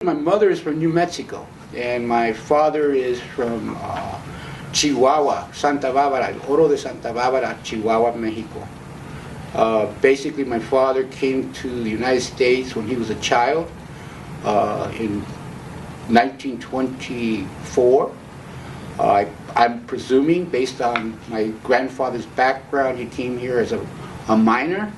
My mother is from New Mexico, and my father is from Chihuahua, Santa Barbara, Oro de Santa Barbara, Chihuahua, Mexico. Basically, my father came to the United States when he was a child in 1924. I'm presuming, based on my grandfather's background, he came here as a miner.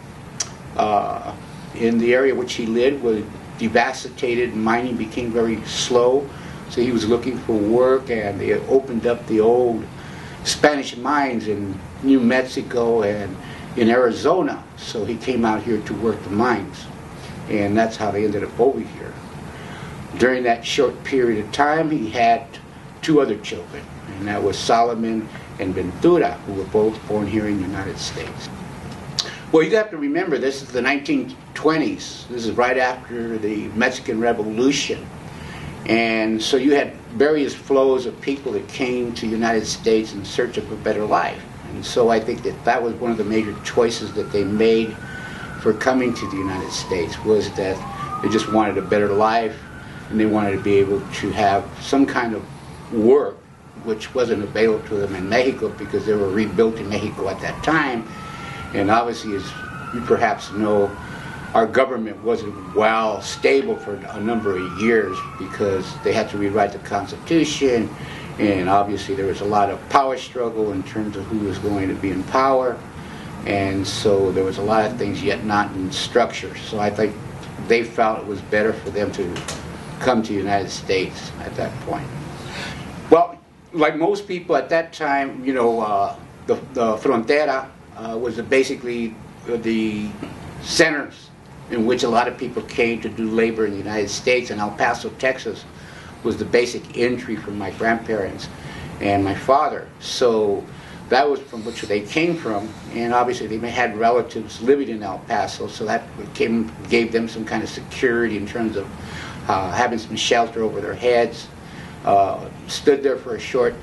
In the area which he lived was devastated, and mining became very slow, so he was looking for work, and they opened up the old Spanish mines in New Mexico and in Arizona, so he came out here to work the mines, and that's how they ended up over here. During that short period of time, he had two other children, and that was Solomon and Ventura, who were both born here in the United States. Well, you have to remember, this is the 1920s. This is right after the Mexican Revolution. And so you had various flows of people that came to the United States in search of a better life. And so I think that that was one of the major choices that they made for coming to the United States, was that they just wanted a better life, and they wanted to be able to have some kind of work, which wasn't available to them in Mexico because they were rebuilt in Mexico at that time. And obviously, as you perhaps know, our government wasn't well stable for a number of years because they had to rewrite the Constitution, and obviously there was a lot of power struggle in terms of who was going to be in power, and so there was a lot of things yet not in structure. So I think they felt it was better for them to come to the United States at that point. Well, like most people at that time, you know, the frontera was basically the centers in which a lot of people came to do labor in the United States, and El Paso, Texas was the basic entry for my grandparents and my father. So that was from which they came from, and obviously they had relatives living in El Paso, so that gave them some kind of security in terms of having some shelter over their heads. Stood there for a short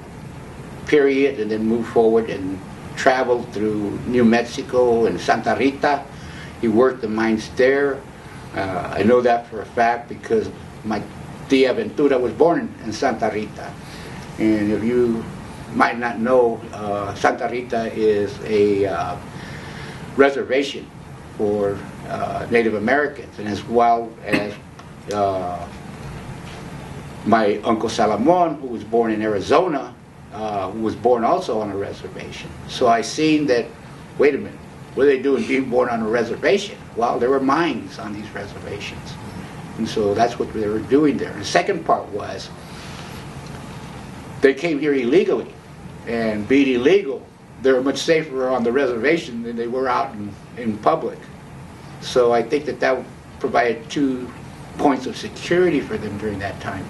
period and then moved forward and traveled through New Mexico and Santa Rita. He worked the mines there. I know that for a fact because my Tia Ventura was born in Santa Rita. And if you might not know, Santa Rita is a reservation for Native Americans, and as well as my Uncle Salomon, who was born in Arizona, who was born also on a reservation. So I seen that, wait a minute, what are they doing being born on a reservation? Well, there were mines on these reservations. And so that's what they were doing there. And the second part was, they came here illegally. And being illegal, they were much safer on the reservation than they were out in public. So I think that that provided 2 points of security for them during that time.